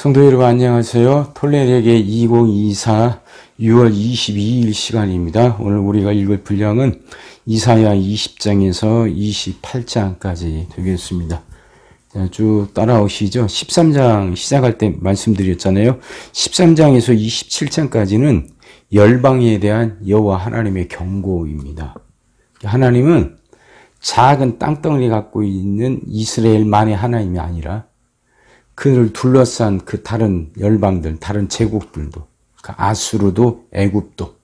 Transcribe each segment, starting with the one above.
성도 여러분 안녕하세요. 톨레렉의 2024 6월 22일 시간입니다. 오늘 우리가 읽을 분량은 이사야 20장에서 28장까지 되겠습니다. 쭉 따라오시죠. 13장 시작할 때 말씀드렸잖아요. 13장에서 27장까지는 열방에 대한 여호와 하나님의 경고입니다. 하나님은 작은 땅덩어리 갖고 있는 이스라엘만의 하나님이 아니라 그를 둘러싼 그 다른 열방들, 다른 제국들도, 그 아수르도, 애굽도,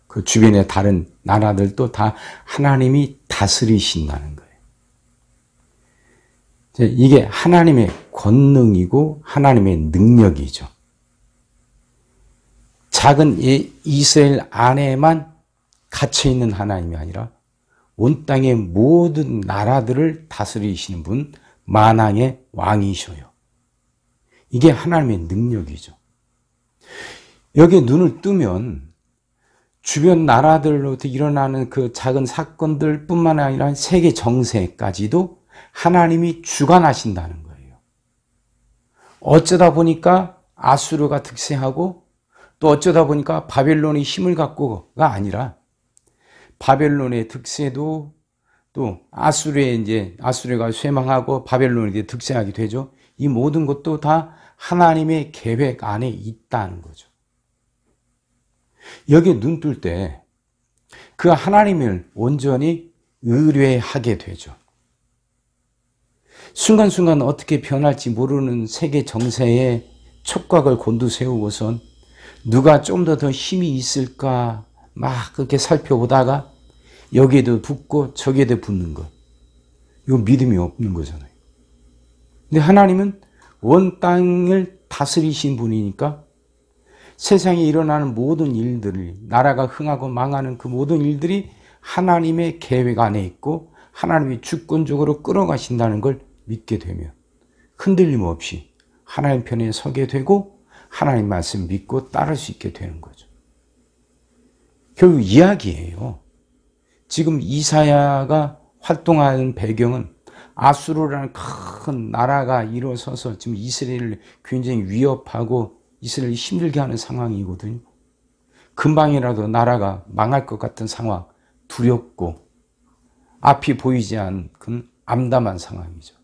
그 주변의 다른 나라들도 다 하나님이 다스리신다는 거예요. 이게 하나님의 권능이고 하나님의 능력이죠. 작은 이스라엘 안에만 갇혀있는 하나님이 아니라 온 땅의 모든 나라들을 다스리시는 분, 만왕의 왕이셔요. 이게 하나님의 능력이죠. 여기에 눈을 뜨면 주변 나라들로부터 일어나는 그 작은 사건들 뿐만 아니라 세계 정세까지도 하나님이 주관하신다는 거예요. 어쩌다 보니까 아수르가 득세하고 또 어쩌다 보니까 바벨론이 힘을 갖고가 아니라 바벨론의 득세도 또 아수르가 쇠망하고 바벨론이 득세하게 되죠. 이 모든 것도 다 하나님의 계획 안에 있다는 거죠. 여기에 눈 뜰 때 그 하나님을 온전히 의뢰하게 되죠. 순간순간 어떻게 변할지 모르는 세계 정세에 촉각을 곤두세우고선 누가 좀 더 힘이 있을까 막 그렇게 살펴보다가 여기에도 붙고 저기에도 붙는 것. 이거 믿음이 없는 거잖아요. 근데 하나님은 온 땅을 다스리신 분이니까 세상에 일어나는 모든 일들을, 나라가 흥하고 망하는 그 모든 일들이 하나님의 계획 안에 있고 하나님이 주권적으로 끌어가신다는 걸 믿게 되면 흔들림 없이 하나님 편에 서게 되고 하나님 말씀 믿고 따를 수 있게 되는 거죠. 결국 이야기예요. 지금 이사야가 활동하는 배경은 아수르라는 큰 나라가 일어서서 지금 이스라엘을 굉장히 위협하고 이스라엘이 힘들게 하는 상황이거든요. 금방이라도 나라가 망할 것 같은 상황, 두렵고 앞이 보이지 않은 암담한 상황이죠.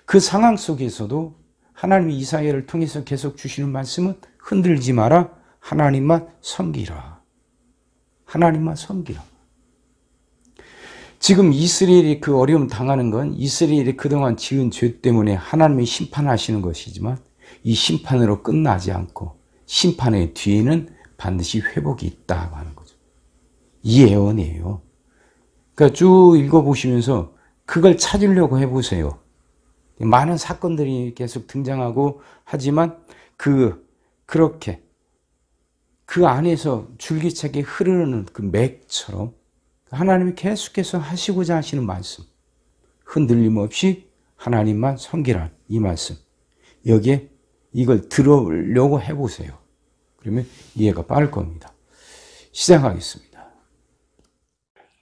그 상황 속에서도 하나님이 이사야를 통해서 계속 주시는 말씀은 흔들지 마라. 하나님만 섬기라. 하나님만 섬기라. 지금 이스라엘이 그 어려움 당하는 건 이스라엘이 그동안 지은 죄 때문에 하나님이 심판하시는 것이지만 이 심판으로 끝나지 않고 심판의 뒤에는 반드시 회복이 있다고 하는 거죠. 이 예언이에요. 그러니까 쭉 읽어보시면서 그걸 찾으려고 해보세요. 많은 사건들이 계속 등장하고 하지만 그렇게 그 안에서 줄기차게 흐르는 그 맥처럼 하나님이 계속해서 하시고자 하시는 말씀, 흔들림 없이 하나님만 섬기라 이 말씀, 여기에 이걸 들으려고 해보세요. 그러면 이해가 빠를 겁니다. 시작하겠습니다.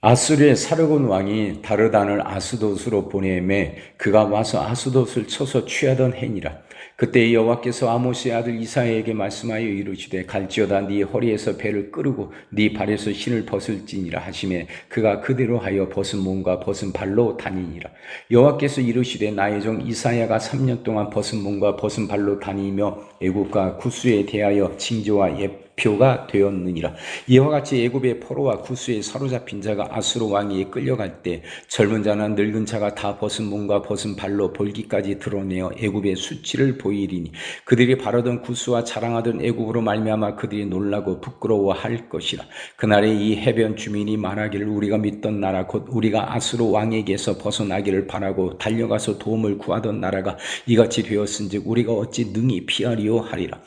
아수르의 사르곤 왕이 다르단을 아스돗으로 보내매 그가 와서 아스돗을 쳐서 취하던 해니라. 그때 여호와께서 아모스의 아들 이사야에게 말씀하여 이르시되 갈지어다 네 허리에서 배를 끄르고 네 발에서 신을 벗을지니라 하시매 그가 그대로 하여 벗은 몸과 벗은 발로 다니니라. 여호와께서 이르시되 나의 종 이사야가 3년 동안 벗은 몸과 벗은 발로 다니며 애굽과 구스에 대하여 징조와 예표가 되었느니라. 이와 같이 애굽의 포로와 구스에 사로잡힌 자가 아수르 왕에게 끌려갈 때 젊은 자나 늙은 자가 다 벗은 몸과 벗은 발로 볼기까지 드러내어 애굽의 수치를 보이리니 그들이 바라던 구스와 자랑하던 애굽으로 말미암아 그들이 놀라고 부끄러워할 것이라. 그날에 이 해변 주민이 말하기를 우리가 믿던 나라 곧 우리가 아수르 왕에게서 벗어나기를 바라고 달려가서 도움을 구하던 나라가 이같이 되었은즉 우리가 어찌 능히 피하리요 하리라.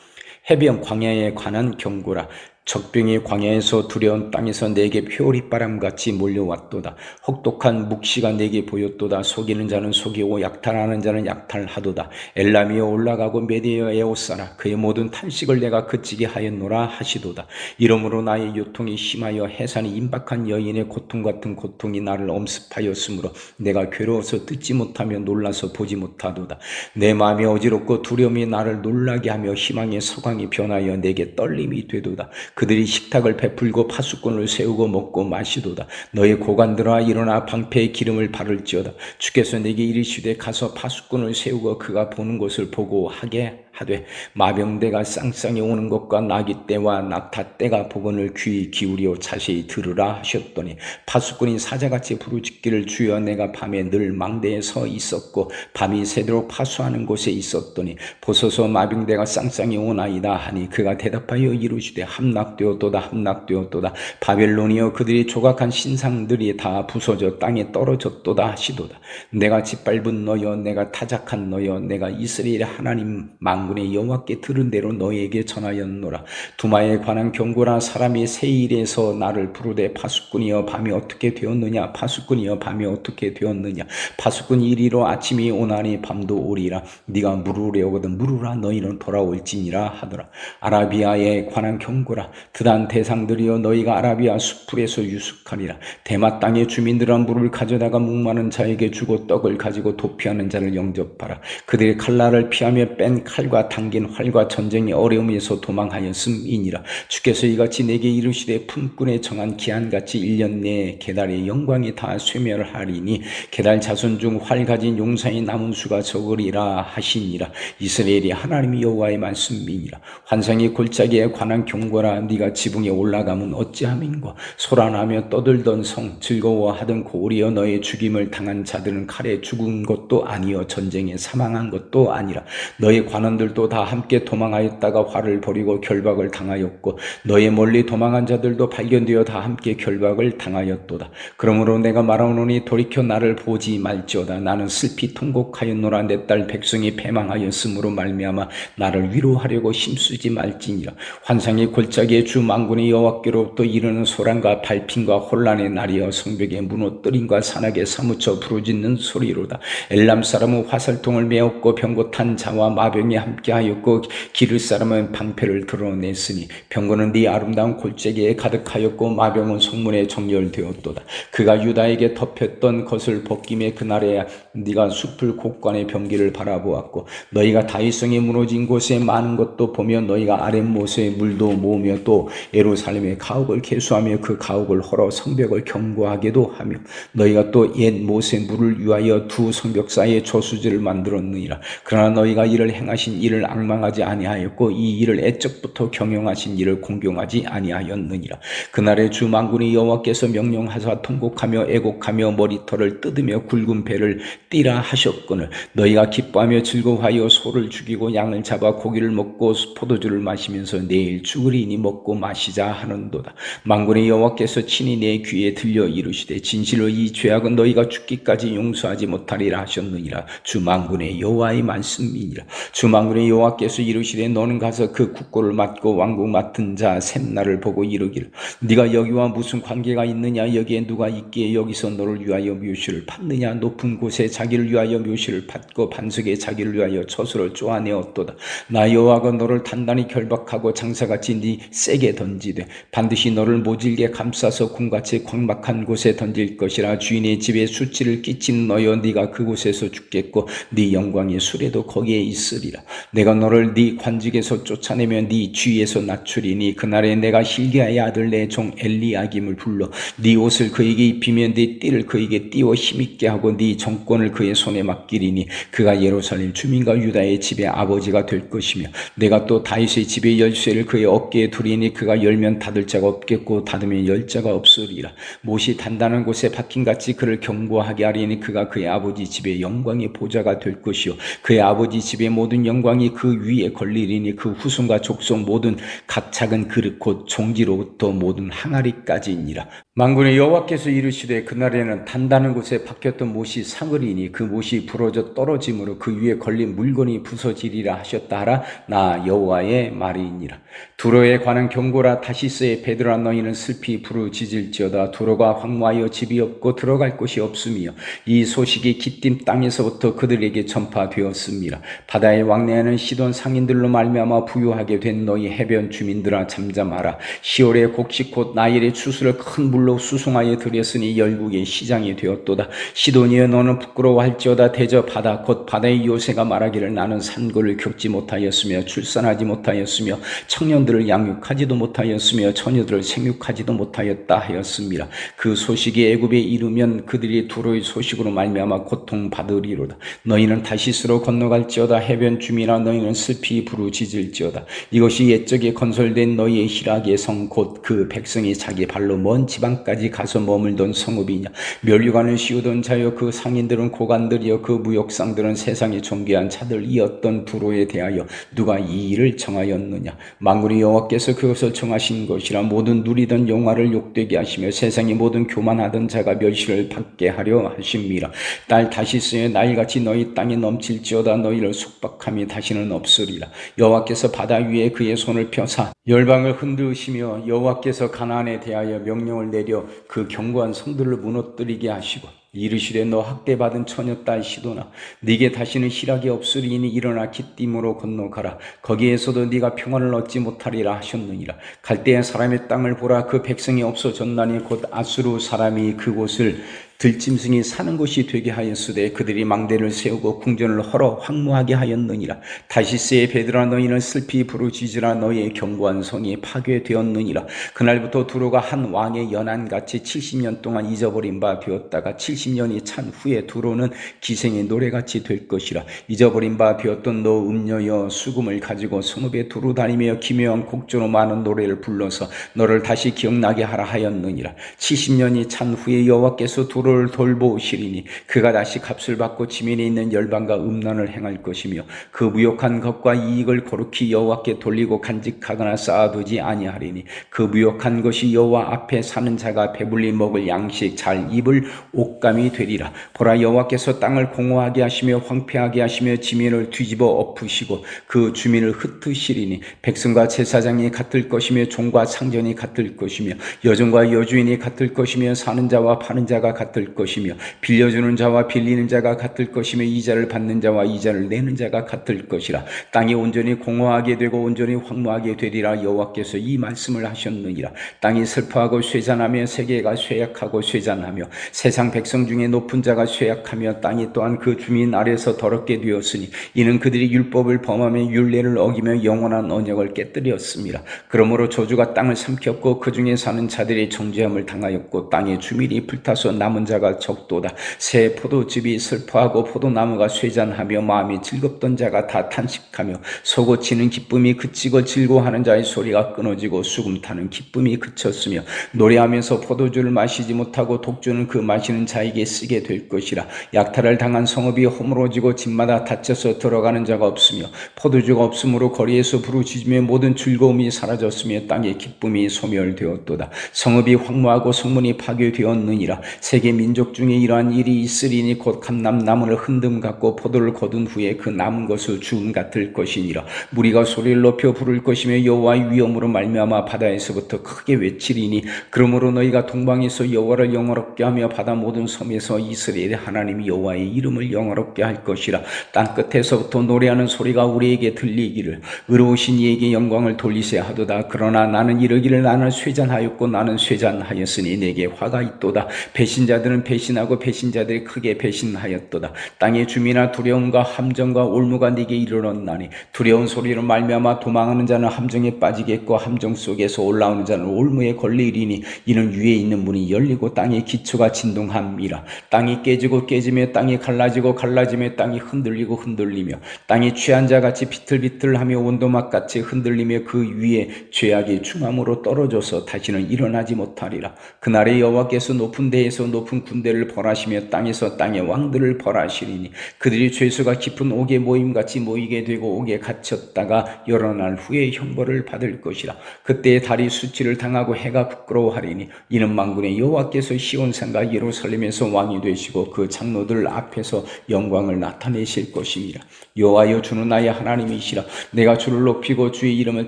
해변 광야에 관한 경고라. 적병이 광야에서 두려운 땅에서 내게 표오리바람같이 몰려왔도다. 혹독한 묵시가 내게 보였도다. 속이는 자는 속이고 약탈하는 자는 약탈하도다. 엘람이여 올라가고 메디여 에오사라 그의 모든 탄식을 내가 그치게 하였노라 하시도다. 이러므로 나의 요통이 심하여 해산이 임박한 여인의 고통 같은 고통이 나를 엄습하였으므로 내가 괴로워서 듣지 못하며 놀라서 보지 못하도다. 내 마음이 어지럽고 두려움이 나를 놀라게 하며 희망의 서광이 변하여 내게 떨림이 되도다. 그들이 식탁을 베풀고 파수꾼을 세우고 먹고 마시도다. 너의 고관들아 일어나 방패의 기름을 바를지어다. 주께서 내게 이르시되 가서 파수꾼을 세우고 그가 보는 것을 보고 하게 하되 마병대가 쌍쌍이 오는 것과 나귀 떼와 낙타 떼가 복원을 귀 기울여 자세히 들으라 하셨더니 파수꾼이 사자같이 부르짖기를 주여 내가 밤에 늘 망대에 서 있었고 밤이 새도록 파수하는 곳에 있었더니 보소서 마병대가 쌍쌍이 오나이다 하니 그가 대답하여 이르시되 함락되었도다 함락되었도다. 바벨론이여 그들이 조각한 신상들이 다 부서져 땅에 떨어졌도다 하시도다. 내가 짓밟은 너여 내가 타작한 너여 내가 이스라엘의 하나님 만군의 여호와께 들은 대로 너에게 전하였노라. 두마에 관한 경고라. 사람이 세일에서 나를 부르되 파수꾼이여 밤이 어떻게 되었느냐 파수꾼이여 밤이 어떻게 되었느냐. 파수꾼이 이리로 아침이 오나니 밤도 오리라. 네가 물으려거든 물으라 너희는 돌아올지니라 하더라. 아라비아에 관한 경고라. 드단 대상들이여 너희가 아라비아 수풀에서 유숙하리라. 대마 땅의 주민들아 물을 가져다가 목마른 자에게 주고 떡을 가지고 도피하는 자를 영접하라. 그들이 칼날을 피하며 뺀 칼과 당긴 활과 전쟁의 어려움에서 도망하였음이니라. 주께서 이같이 내게 이르시되 품꾼에 정한 기한같이 1년 내에 게달의 영광이 다 쇠멸하리니 게달 자손 중 활 가진 용사의 남은 수가 적으리라 하시니라. 이스라엘이 하나님 여호와의 말씀이니라. 환상의 골짜기에 관한 경고라. 네가 지붕에 올라가면 어찌함인고 소란하며 떠들던 성 즐거워하던 고리여 너의 죽임을 당한 자들은 칼에 죽은 것도 아니요 전쟁에 사망한 것도 아니라. 너의 관원들도 다 함께 도망하였다가 화를 벌이고 결박을 당하였고 너의 멀리 도망한 자들도 발견되어 다 함께 결박을 당하였도다. 그러므로 내가 말하노니 돌이켜 나를 보지 말지어다. 나는 슬피 통곡하였노라. 내 딸 백성이 패망하였으므로 말미암아 나를 위로하려고 힘쓰지 말지니라. 환상의 골짜기에 주 만군의 여호와께로부터 이르는 소란과 발핀과 혼란의 날이여 성벽에 무너뜨림과 산악에 사무쳐 부르짖는 소리로다. 엘람 사람은 화살통을 메었고 병고탄 자와 마병이 함께하였고 기르 사람은 방패를 드러냈으니 병거는 네 아름다운 골짜기에 가득하였고 마병은 성문에 정렬되었도다. 그가 유다에게 덮였던 것을 벗김에 그날에 네가 숲을 곳간의 병기를 바라보았고 너희가 다윗성이 무너진 곳에 많은 것도 보며 너희가 아랫못에 물도 모으며 또 예루살렘의 가옥을 개수하며 그 가옥을 헐어 성벽을 견고하게도 하며 너희가 또 옛 못에 물을 위하여 두 성벽 사이에 저수지를 만들었느니라. 그러나 너희가 이를 행하신 이를 앙망하지 아니하였고 이 일을 애적부터 경영하신 이를 공경하지 아니하였느니라. 그날에 주 만군의 여호와께서 명령하사 통곡하며 애곡하며 머리털을 뜯으며 굵은 배를 띠라 하셨거늘 너희가 기뻐하며 즐거워하여 소를 죽이고 양을 잡아 고기를 먹고 포도주를 마시면서 내일 죽으리니 먹고 마시자 하는도다. 만군의 여호와께서 친히 내 귀에 들려 이르시되 진실로 이 죄악은 너희가 죽기까지 용서하지 못하리라 하셨느니라. 주 만군의 여호와의 말씀이니라. 주 만군의 여호와께서 이르시되 너는 가서 그 국고를 맡고 왕국 맡은 자 셈나를 보고 이르기를 네가 여기와 무슨 관계가 있느냐 여기에 누가 있기에 여기서 너를 위하여 묘시를 팠느냐. 높은 곳에 자기를 위하여 묘시를 팠고 반석에 자기를 위하여 처소를 쪼아내었도다. 나 여호와가 너를 단단히 결박하고 장사같이 네 세게 던지되 반드시 너를 모질게 감싸서 궁같이 광박한 곳에 던질 것이라. 주인의 집에 수치를 끼친 너여 네가 그곳에서 죽겠고 네 영광의 수레도 거기에 있으리라. 내가 너를 네 관직에서 쫓아내며 네 쥐에서 낮추리니 그날에 내가 hil기야의 아들 내 종 엘리야김을 불러 네 옷을 그에게 입히며 네 띠를 그에게 띄워 힘있게 하고 네 정권을 그의 손에 맡기리니 그가 예루살렘 주민과 유다의 집의 아버지가 될 것이며 내가 또 다윗의 집의 열쇠를 그의 어깨에 두리니 그가 열면 닫을 자가 없겠고 닫으면 열 자가 없으리라. 못이 단단한 곳에 박힌같이 그를 견고하게 하리니 그가 그의 아버지 집의 영광의 보좌가 될 것이요 그의 아버지 집의 모든 영광 영광이 그 위에 걸리리니 그 후손과 족속 모든 각 작은 그릇 곧 종지로부터 모든 항아리까지니라. 만군의 여호와께서 이르시되 그날에는 단단한 곳에 박혔던 못이 상으리니 그 못이 부러져 떨어짐으로 그 위에 걸린 물건이 부서지리라 하셨다 하라. 나 여호와의 말이니라. 두로에 관한 경고라. 다시스의 베드라 너희는 슬피 부르짖을지어다. 두로가 황무하여 집이 없고 들어갈 곳이 없으며 이 소식이 기띔 땅에서부터 그들에게 전파되었습니다. 바다의 왕래하는 시돈 상인들로 말미암아 부유하게 된 너희 해변 주민들아 잠잠하라. 시올의 곡식 곧 나일의 추수를 큰 물로 수송하여 들였으니 열국의 시장이 되었도다. 시돈이여 너는 부끄러워할지어다. 대저 바다 곧 바다의 요새가 말하기를 나는 산고를 겪지 못하였으며 출산하지 못하였으며 청년들을 양육하지도 못하였으며 처녀들을 생육하지도 못하였다 하였습니다. 그 소식이 애굽에 이르면 그들이 두로의 소식으로 말미암아 고통받으리로다. 너희는 다시스로 건너갈지어다. 해변 주민아 너희는 슬피 부르짖을지어다. 이것이 옛적에 건설된 너희의 희락의 성 곧 그 백성이 자기 발로 먼 지방까지 가서 머물던 성읍이냐. 멸류관을 씌우던 자여 그 상인들은 고관들이여 그 무역상들은 세상의 존귀한 자들이었던 두로에 대하여 누가 이 일을 정하였느냐. 만군의 여호와께서 그것을 정하신 것이라. 모든 누리던 영화를 욕되게 하시며 세상의 모든 교만하던 자가 멸시를 받게 하려 하십니다. 딸 다시스의 나일같이 너희 땅에 넘칠지어다. 너희를 속박함이 다시는 없으리라. 여호와께서 바다 위에 그의 손을 펴사 열방을 흔드시며 여호와께서 가나안에 대하여 명령을 내려 그 견고한 성들을 무너뜨리게 하시고 이르시되 너 학대받은 처녀 딸 시도나 네게 다시는 희락이 없으리니 일어나 기띔으로 건너가라. 거기에서도 네가 평안을 얻지 못하리라 하셨느니라. 갈대아 사람의 땅을 보라. 그 백성이 없어졌나니 곧 아수르 사람이 그곳을 들짐승이 사는 곳이 되게 하였으되 그들이 망대를 세우고 궁전을 헐어 황무하게 하였느니라. 다시스의 베드라 너희는 슬피 부르짖으라. 너희의 견고한 성이 파괴되었느니라. 그날부터 두로가 한 왕의 연한같이 70년 동안 잊어버린 바 되었다가 70년이 찬 후에 두로는 기생의 노래같이 될 것이라. 잊어버린 바 되었던 너 음녀여 수금을 가지고 성읍에 두루 다니며 기묘한 곡조로 많은 노래를 불러서 너를 다시 기억나게 하라 하였느니라. 70년이 찬 후에 여호와께서 두로를 돌보시리니 그가 다시 값을 받고 지면에 있는 열방과 음란을 행할 것이며 그 무욕한 것과 이익을 고르키 여호와께 돌리고 간직하거나 쌓아두지 아니하리니 그 무욕한 것이 여호와 앞에 사는 자가 배불리 먹을 양식 잘 입을 옷감이 되리라. 보라 여호와께서 땅을 공허하게 하시며 황폐하게 하시며 지면을 뒤집어 엎으시고 그 주민을 흩으시리니 백성과 제사장이 같을 것이며 종과 상전이 같을 것이며 여종과 여주인이 같을 것이며 사는 자와 파는 자가 같을 것이며 빌려주는 자와 빌리는 자가 같을 것이며 이자를 받는 자와 이자를 내는 자가 같을 것이라. 땅이 온전히 공허하게 되고 온전히 황무하게 되리라. 여호와께서 이 말씀을 하셨느니라. 땅이 슬퍼하고 쇠잔하며 세계가 쇠약하고 쇠잔하며 세상 백성 중에 높은 자가 쇠약하며 땅이 또한 그 주민 아래서 더럽게 되었으니 이는 그들이 율법을 범하며 율례를 어기며 영원한 언약을 깨뜨렸습니다. 그러므로 저주가 땅을 삼켰고 그 중에 사는 자들이 정죄함을 당하였고 땅의 주민이 불타서 남은 자가 적도다. 새 포도즙이 슬퍼하고 포도나무가 쇠잔하며 마음이 즐겁던 자가 다 탄식하며 소고치는 기쁨이 그치고 즐거워하는 자의 소리가 끊어지고 수금 타는 기쁨이 그쳤으며 노래하면서 포도주를 마시지 못하고 독주는 그 마시는 자에게 쓰게 될 것이라. 약탈을 당한 성읍이 허물어지고 집마다 닫혀서 들어가는 자가 없으며 포도주가 없으므로 거리에서 부르짖으며 모든 즐거움이 사라졌으며 땅의 기쁨이 소멸되었도다. 성읍이 황무하고 성문이 파괴되었느니라. 세계 민족 중에 이러한 일이 있으리니 곧 감람나무를 흔듦 같고 포도를 거둔 후에 그 남은 것을 주움 같을 것이니라. 무리가 소리를 높여 부를 것이며 여호와의 위엄으로 말미암아 바다에서부터 크게 외치리니 그러므로 너희가 동방에서 여호와를 영화롭게 하며 바다 모든 섬에서 이스라엘의 하나님 여호와의 이름을 영화롭게 할 것이라. 땅 끝에서부터 노래하는 소리가 우리에게 들리기를 의로우신 이에게 영광을 돌리세 하도다. 그러나 나는 이르기를 나는 쇠잔하였고 나는 쇠잔하였으니 내게 화가 있도다. 배신자들은 배신하고 배신자들이 크게 배신하였도다. 땅의 주민아 두려움과 함정과 올무가 네게 이르렀나니 두려운 소리로 말미암아 도망하는 자는 함정에 빠지겠고 함정 속에서 올라오는 자는 올무에 걸리리니 이는 위에 있는 문이 열리고 땅의 기초가 진동함이라. 땅이 깨지고 깨지며 땅이 갈라지고 갈라지며 땅이 흔들리고 흔들리며 땅이 취한 자같이 비틀비틀하며 온도막같이 흔들리며 그 위에 죄악이 중함으로 떨어져서 다시는 일어나지 못하리라. 그날에 여호와께서 높은 데에서 높은 큰 군대를 벌하시며 땅에서 땅의 왕들을 벌하시리니 그들이 죄수가 깊은 옥에 모임같이 모이게 되고 옥에 갇혔다가 여러 날 후에 형벌을 받을 것이라. 그때에 달이 수치를 당하고 해가 부끄러워하리니 이는 만군의 여호와께서 시온산과 예루살렘에서 왕이 되시고 그 장로들 앞에서 영광을 나타내실 것입니다. 여호와여, 주는 나의 하나님이시라. 내가 주를 높이고 주의 이름을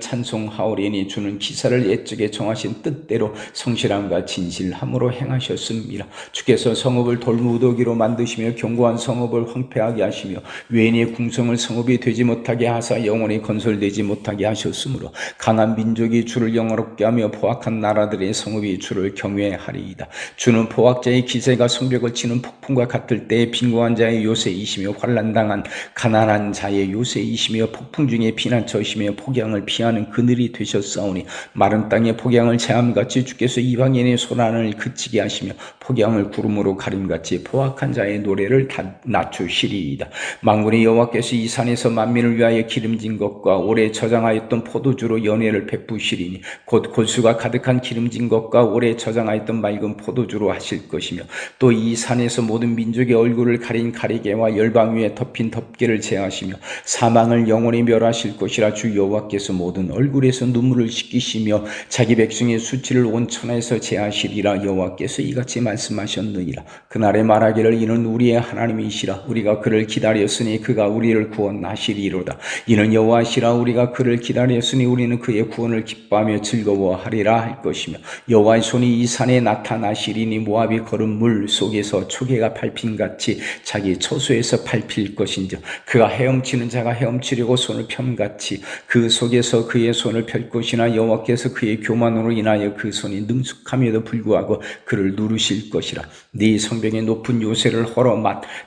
찬송하오리니 주는 기사를 옛적에 정하신 뜻대로 성실함과 진실함으로 행하셨습니다. 주께서 성읍을 돌무더기로 만드시며 견고한 성읍을 황폐하게 하시며 외인의 궁성을 성읍이 되지 못하게 하사 영원히 건설되지 못하게 하셨으므로 강한 민족이 주를 영화롭게 하며 포악한 나라들의 성읍이 주를 경외하리이다. 주는 포악자의 기세가 성벽을 치는 폭풍과 같을 때에 빈곤한 자의 요새이시며 환난당한 가난한 자의 요새이시며 폭풍 중에 피난처이시며 폭양을 피하는 그늘이 되셨사오니 마른 땅에 폭양을 제함같이 주께서 이방인의 소란을 그치게 하시며 폭양을 구름으로 가림같이 포악한 자의 노래를 낮추시리이다. 만군의 여호와께서 이 산에서 만민을 위하여 기름진 것과 오래 저장하였던 포도주로 연회를 베푸시리니 곧 골수가 가득한 기름진 것과 오래 저장하였던 맑은 포도주로 하실 것이며 또 이 산에서 모든 민족의 얼굴을 가린 가리개와 열방 위에 덮인 덮개를 제하시며 사망을 영원히 멸하실 것이라. 주 여호와께서 모든 얼굴에서 눈물을 씻기시며 자기 백성의 수치를 온 천하에서 제하시리라. 여호와께서 이같이 말씀하셨느니라. 그날에 말하기를 이는 우리의 하나님이시라. 우리가 그를 기다렸으니 그가 우리를 구원하시리로다. 이는 여호와시라. 우리가 그를 기다렸으니 우리는 그의 구원을 기뻐하며 즐거워하리라 할 것이며 여호와의 손이 이 산에 나타나시리니 모압이 걸은 물 속에서 초계가 밟힌같이 자기 처소에서 밟힐 것인즉 그가 헤엄치는 자가 헤엄치려고 손을 펴같이 그 속에서 그의 손을 펼 것이나 여호와께서 그의 교만으로 인하여 그 손이 능숙함에도 불구하고 그를 누르실 것이라. 네 성벽의 높은 요새를 헐어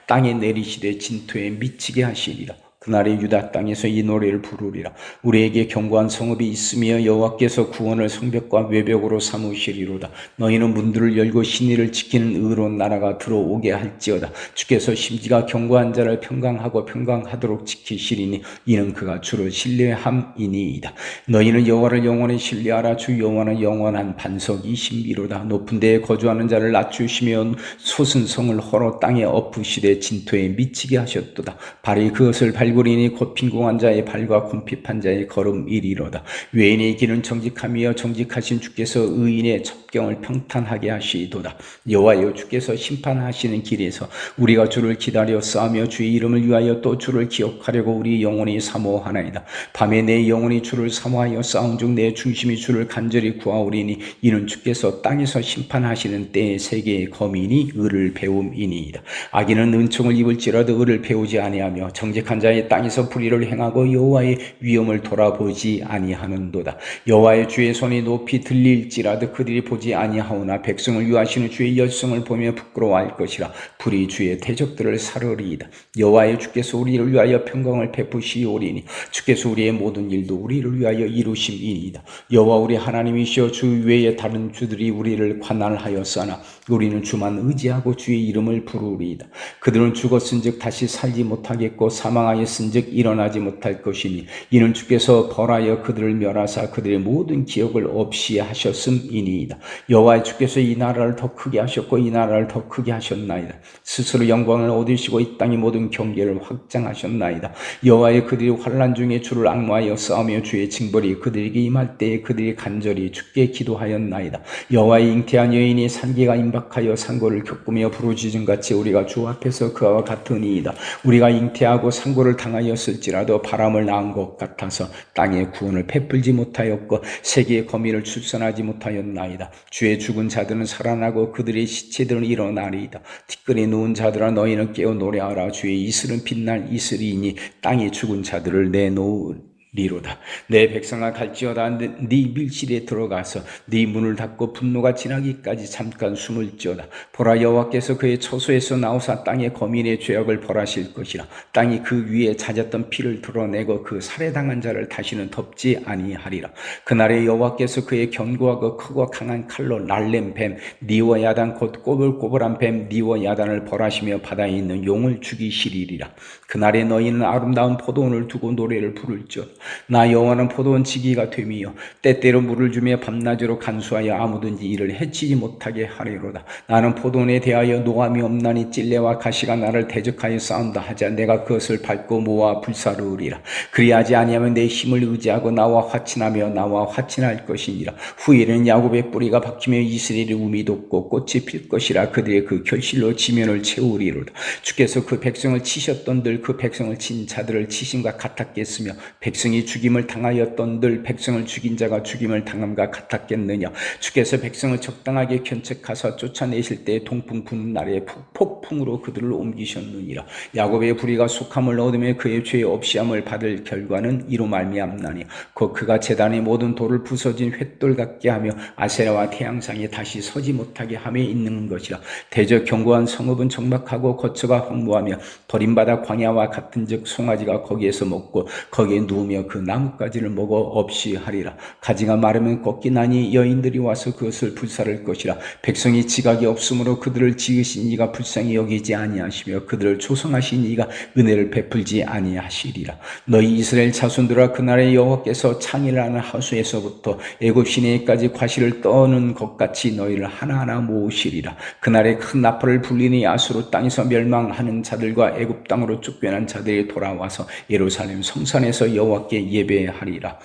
땅에 내리시되 진토에 미치게 하시리라. 그날에 유다 땅에서 이 노래를 부르리라. 우리에게 견고한 성읍이 있으며 여호와께서 구원을 성벽과 외벽으로 삼으시리로다. 너희는 문들을 열고 신의를 지키는 의로운 나라가 들어오게 할지어다. 주께서 심지가 견고한 자를 평강하고 평강하도록 지키시리니 이는 그가 주를 신뢰함이니이다. 너희는 여호와를 영원히 신뢰하라. 주 여호와는 영원한 반석이심이로다. 높은 데에 거주하는 자를 낮추시며 솟은 성을 헐어 땅에 엎으시되 진토에 미치게 하셨도다. 발이 그것을 발굴이니 곧 빈궁한 자의 발과 궁핍한 자의 걸음이리로다. 외인의 길은 정직함이여 정직하신 주께서 의인의 첩경을 평탄하게 하시도다. 여호와여, 주께서 심판하시는 길에서 우리가 주를 기다려 싸우며 주의 이름을 위하여 또 주를 기억하려고 우리 영혼이 사모하나이다. 밤에 내 영혼이 주를 사모하여 싸운 중 내 중심이 주를 간절히 구하오리니 이는 주께서 땅에서 심판하시는 때에 세계의 거민이 의를 배움이니이다. 악인은 은총을 입을지라도 의를 배우지 아니하며 정직한 자의 땅에서 불의를 행하고 여호와의 위엄을 돌아보지 아니하는도다. 여호와의 주의 손이 높이 들릴지라도 그들이 보지 아니하오나 백성을 유하시는 주의 열성을 보며 부끄러워할 것이라. 불이 주의 대적들을 사르리이다. 여호와의 주께서 우리를 위하여 평강을 베푸시오리니 주께서 우리의 모든 일도 우리를 위하여 이루심이니이다. 여호와 우리 하나님이시여, 주 외에 다른 주들이 우리를 관할하였사나 우리는 주만 의지하고 주의 이름을 부르리이다. 그들은 죽었은즉 다시 살지 못하겠고 사망하였은즉 일어나지 못할 것이니 이는 주께서 벌하여 그들을 멸하사 그들의 모든 기억을 없이 하셨음이니이다. 여호와의 주께서 이 나라를 더 크게 하셨고 이 나라를 더 크게 하셨나이다. 스스로 영광을 얻으시고 이 땅의 모든 경계를 확장하셨나이다. 여호와의 그들이 환난 중에 주를 앙모하여 싸우며 주의 징벌이 그들에게 임할 때에 그들이 간절히 주께 기도하였나이다. 여호와의 잉태한 여인이 산기가 임박하여 상고를 겪으며 부르짖음같이 우리가 주 앞에서 그와 같으니이다. 우리가 잉태하고 상고를 당하였을지라도 바람을 낳은 것 같아서 땅의 구원을 베풀지 못하였고 세계의 거민을 출산하지 못하였나이다. 주의 죽은 자들은 살아나고 그들의 시체들은 일어나리이다. 티끌에 누운 자들아 너희는 깨어 노래하라. 주의 이슬은 빛날 이슬이니 땅에 죽은 자들을 내놓으리로다. 내 백성아 갈지어다. 네 밀실에 들어가서 네 문을 닫고 분노가 지나기까지 잠깐 숨을지어다. 보라, 여호와께서 그의 처소에서 나오사 땅의 거민의 죄악을 벌하실 것이라. 땅이 그 위에 잦았던 피를 드러내고 그 살해당한 자를 다시는 덮지 아니하리라. 그날에 여호와께서 그의 견고하고 크고 강한 칼로 날렘 뱀 니워 야단 곧 꼬불꼬불한 뱀 니워 야단을 벌하시며 바다에 있는 용을 죽이시리라. 그날에 너희는 아름다운 포도원을 두고 노래를 부를지어다. 나 여호와는 포도원 지기가 됨이요 때때로 물을 주며 밤낮으로 간수하여 아무든지 이를 해치지 못하게 하리로다. 나는 포도원에 대하여 노함이 없나니 찔레와 가시가 나를 대적하여 싸운다 하자 내가 그것을 밟고 모아 불사르리라. 그리하지 아니하면 내 힘을 의지하고 나와 화친하며 나와 화친할 것이니라. 후에는 야곱의 뿌리가 박히며 이스라엘의 우미 돋고 꽃이 필 것이라. 그들의 그 결실로 지면을 채우리로다. 주께서 그 백성을 치셨던들 그 백성을 친 자들을 치심과 같았겠으며 백성이 죽임을 당하였던들 백성을 죽인 자가 죽임을 당함과 같았겠느냐. 주께서 백성을 적당하게 견책하사 쫓아내실 때 동풍 부는 날에 폭풍으로 그들을 옮기셨느니라. 야곱의 불의가 속함을 얻으며 그의 죄 없이함을 받을 결과는 이로 말미암나니 곧 그가 제단의 모든 돌을 부서진 횃돌 같게 하며 아세라와 태양상에 다시 서지 못하게 함에 있는 것이라. 대저 견고한 성읍은 적막하고 거처가 황무하며 버림받아 광야와 같은즉 송아지가 거기에서 먹고 거기에 누우며 그 나뭇가지를 먹어 없이 하리라. 가지가 마르면 꺾이나니 여인들이 와서 그것을 불사를 것이라. 백성이 지각이 없으므로 그들을 지으신 이가 불쌍히 여기지 아니하시며 그들을 조성하신 이가 은혜를 베풀지 아니하시리라. 너희 이스라엘 자손들아 그날에 여호와께서 창일하는 하수에서부터 애굽 시내까지 과실을 떠는 것 같이 너희를 하나하나 모으시리라. 그날에 큰 나팔을 불리니 아수르 땅에서 멸망하는 자들과 애굽 땅으로 쫓겨난 자들이 돌아와서 예루살렘 성산에서 여호와께 예배하리라.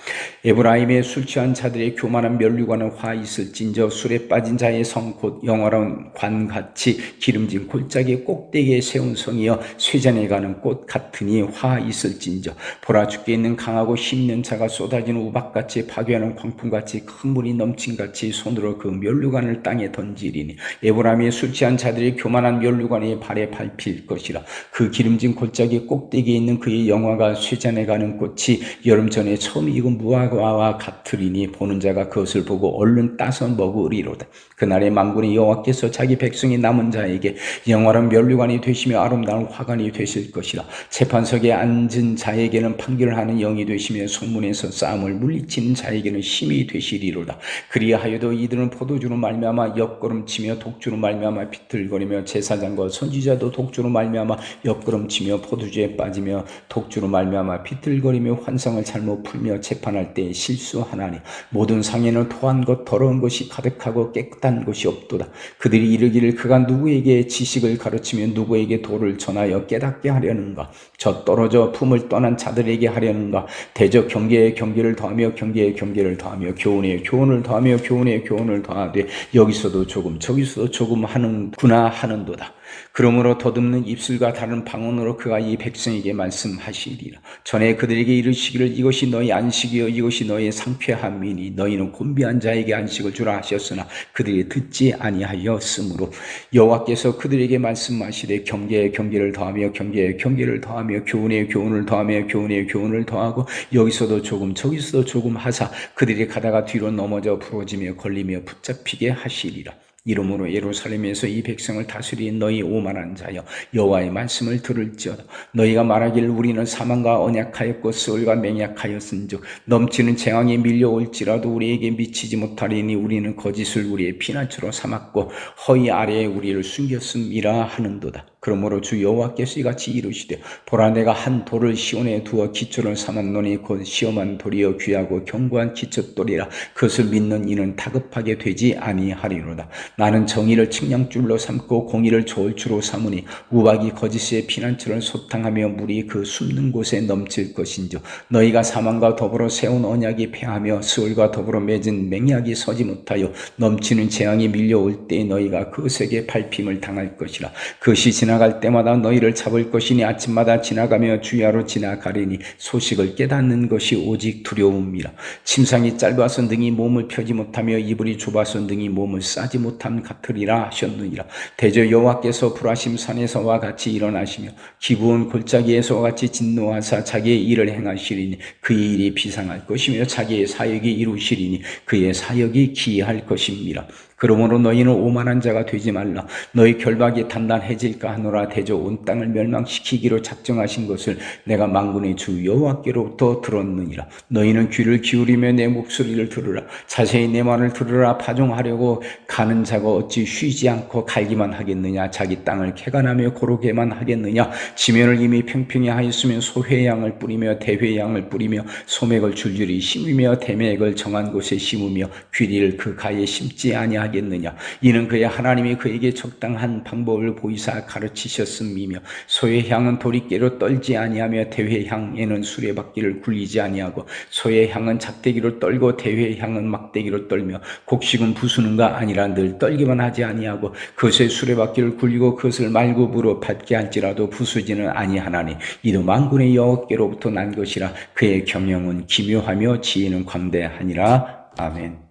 에브라임의 술 취한 자들의 교만한 면류관은 화 있을진저 술에 빠진 자의 성 곧 영화로운 관같이 기름진 골짜기 꼭대기에 세운 성이여 쇠잔에 가는 꽃 같으니 화 있을진저 보라 주께 있는 강하고 힘있는 자가 쏟아지는 우박같이 파괴하는 광풍같이 큰 물이 넘친같이 손으로 그 면류관을 땅에 던지리니 에브라임의 술 취한 자들이 교만한 면류관이 발에 밟힐 것이라. 그 기름진 골짜기 꼭대기에 있는 그의 영화가 쇠잔에 가는 꽃이 여름 전에 처음 익은 무화과와 같으리니 보는 자가 그것을 보고 얼른 따서 먹으리로다. 그날에 만군의 여호와께서 자기 백성이 남은 자에게 영화로운 면류관이 되시며 아름다운 화관이 되실 것이라. 재판석에 앉은 자에게는 판결을 하는 영이 되시며 성문에서 싸움을 물리치는 자에게는 힘이 되시리로다. 그리하여도 이들은 포도주로 말미암아 옆걸음치며 독주로 말미암아 비틀거리며 제사장과 선지자도 독주로 말미암아 옆걸음치며 포도주에 빠지며 독주로 말미암아 비틀거리며 환상을 잘못 풀며 재판할 때 실수하나니 모든 상에는 토한 것 더러운 것이 가득하고 깨끗한 것이 없도다. 그들이 이르기를 그가 누구에게 지식을 가르치며 누구에게 도를 전하여 깨닫게 하려는가. 저 떨어져 품을 떠난 자들에게 하려는가. 대적 경계에 경계를 더하며 경계에 경계를 더하며 교훈에 교훈을 더하며 교훈에 교훈을 더하되 여기서도 조금 저기서도 조금 하는구나 하는도다. 그러므로 더듬는 입술과 다른 방언으로 그가 이 백성에게 말씀하시리라. 전에 그들에게 이르시기를 이것이 너희 안식이요 이것이 너희의 상쾌함이니 너희는 곤비한 자에게 안식을 주라 하셨으나 그들이 듣지 아니하였으므로 여호와께서 그들에게 말씀하시되 경계에 경계를 더하며 경계에 경계를 더하며 교훈에 교훈을 더하며 교훈에 교훈을 더하고 여기서도 조금 저기서도 조금 하사 그들이 가다가 뒤로 넘어져 부러지며 걸리며 붙잡히게 하시리라. 이러므로 예루살렘에서 이 백성을 다스리는 너희 오만한 자여 여호와의 말씀을 들을지어다. 너희가 말하기를 우리는 사망과 언약하였고 스올과 맹약하였은즉 넘치는 재앙이 밀려올지라도 우리에게 미치지 못하리니 우리는 거짓을 우리의 피난처로 삼았고 허위 아래에 우리를 숨겼음이라 하는도다. 그러므로 주 여호와께서 이같이 이르시되 보라 내가 한 돌을 시온에 두어 기초를 삼았노니 곧 시험한 돌이여 귀하고 견고한 기초돌이라. 그것을 믿는 이는 다급하게 되지 아니하리로다. 나는 정의를 측량줄로 삼고 공의를 저울추로 삼으니 우박이 거짓의 피난처를 소탕하며 물이 그 숨는 곳에 넘칠 것인즉 너희가 사망과 더불어 세운 언약이 패하며 스올과 더불어 맺은 맹약이 서지 못하여 넘치는 재앙이 밀려올 때에 너희가 그것에게 밟힘을 당할 것이라. 그것이 지나갈 때마다 너희를 잡을 것이니 아침마다 지나가며 주야로 지나가리니 소식을 깨닫는 것이 오직 두려움이라. 침상이 짧아서 능히 몸을 펴지 못하며 이불이 좁아서 능히 몸을 싸지 못함 같으리라 하셨느니라. 대저 여호와께서 불하심 산에서와 같이 일어나시며 기부온 골짜기에서와 같이 진노하사 자기의 일을 행하시리니 그의 일이 비상할 것이며 자기의 사역이 이루시리니 그의 사역이 기이할 것입니다. 그러므로 너희는 오만한 자가 되지 말라. 너희 결박이 단단해질까 하노라. 대저 온 땅을 멸망시키기로 작정하신 것을 내가 만군의 주 여호와께로부터 들었느니라. 너희는 귀를 기울이며 내 목소리를 들으라. 자세히 내 말을 들으라. 파종하려고 가는 자가 어찌 쉬지 않고 갈기만 하겠느냐. 자기 땅을 캐관하며 고르게만 하겠느냐. 지면을 이미 평평히 하였으면 소회양을 뿌리며 대회양을 뿌리며 소맥을 줄줄이 심으며 대맥을 정한 곳에 심으며 귀리를 그 가에 심지 아니하겠느냐. 이는 그의 하나님이 그에게 적당한 방법을 보이사 가르치셨음이며 소회향은 도리깨로 떨지 아니하며 대회향에는 수레바퀴를 굴리지 아니하고 소회향은 작대기로 떨고 대회향은 막대기로 떨며 곡식은 부수는가 아니라 늘 떨기만 하지 아니하고 그것의 수레바퀴를 굴리고 그것을 말굽으로 밟게 할지라도 부수지는 아니하나니 이도 만군의 여호와께로부터 난 것이라. 그의 경영은 기묘하며 지혜는 광대하니라. 아멘.